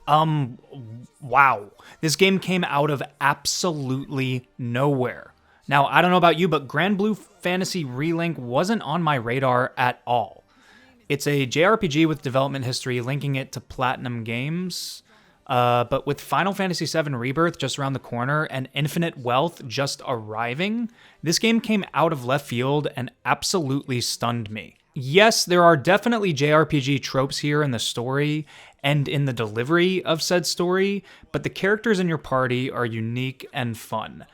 Um, wow. This game came out of absolutely nowhere. Now, I don't know about you, but Granblue Fantasy Relink wasn't on my radar at all. It's a JRPG with development history linking it to Platinum Games, but with Final Fantasy VII Rebirth just around the corner and Infinite Wealth just arriving, this game came out of left field and absolutely stunned me. Yes, there are definitely JRPG tropes here in the story and in the delivery of said story, but the characters in your party are unique and fun.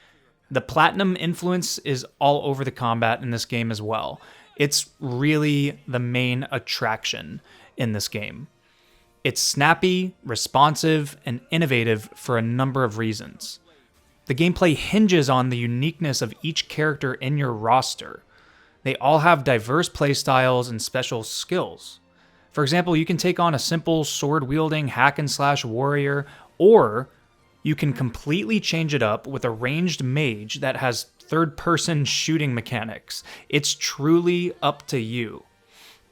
The Platinum influence is all over the combat in this game as well. It's really the main attraction in this game. It's snappy, responsive, and innovative for a number of reasons. The gameplay hinges on the uniqueness of each character in your roster. They all have diverse playstyles and special skills. For example, you can take on a simple sword-wielding hack-and-slash warrior, or you can completely change it up with a ranged mage that has third-person shooting mechanics. It's truly up to you.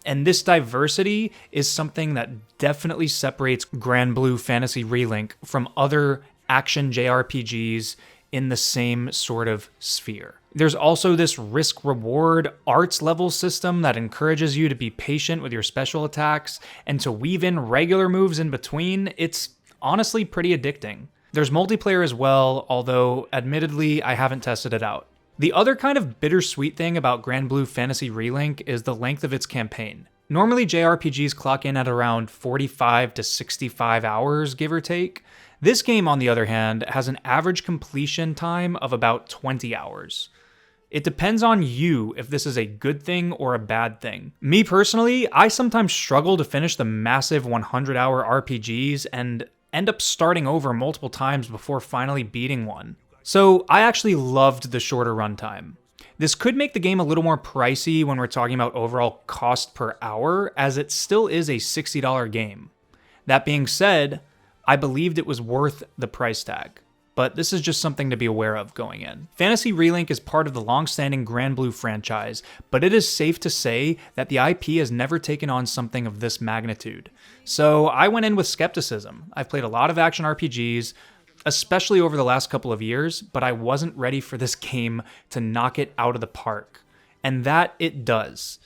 And this diversity is something that definitely separates Granblue Fantasy Relink from other action JRPGs in the same sort of sphere. There's also this risk-reward arts level system that encourages you to be patient with your special attacks and to weave in regular moves in between. It's honestly pretty addicting. There's multiplayer as well, although admittedly I haven't tested it out. The other kind of bittersweet thing about Granblue Fantasy Relink is the length of its campaign. Normally JRPGs clock in at around 45 to 65 hours, give or take. This game, on the other hand, has an average completion time of about 20 hours. It depends on you if this is a good thing or a bad thing. Me personally, I sometimes struggle to finish the massive 100-hour RPGs and end up starting over multiple times before finally beating one. So I actually loved the shorter runtime. This could make the game a little more pricey when we're talking about overall cost per hour, as it still is a $60 game. That being said, I believed it was worth the price tag, but this is just something to be aware of going in. Fantasy Relink is part of the long-standing Granblue franchise, but it is safe to say that the IP has never taken on something of this magnitude. So I went in with skepticism. I've played a lot of action RPGs, especially over the last couple of years, but I wasn't ready for this game to knock it out of the park. And that it does.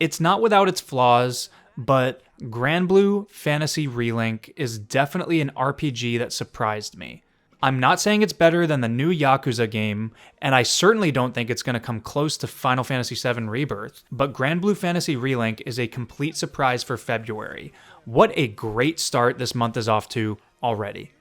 It's not without its flaws, but Granblue Fantasy Relink is definitely an RPG that surprised me. I'm not saying it's better than the new Yakuza game, and I certainly don't think it's going to come close to Final Fantasy VII Rebirth, but Granblue Fantasy Relink is a complete surprise for February. What a great start this month is off to already.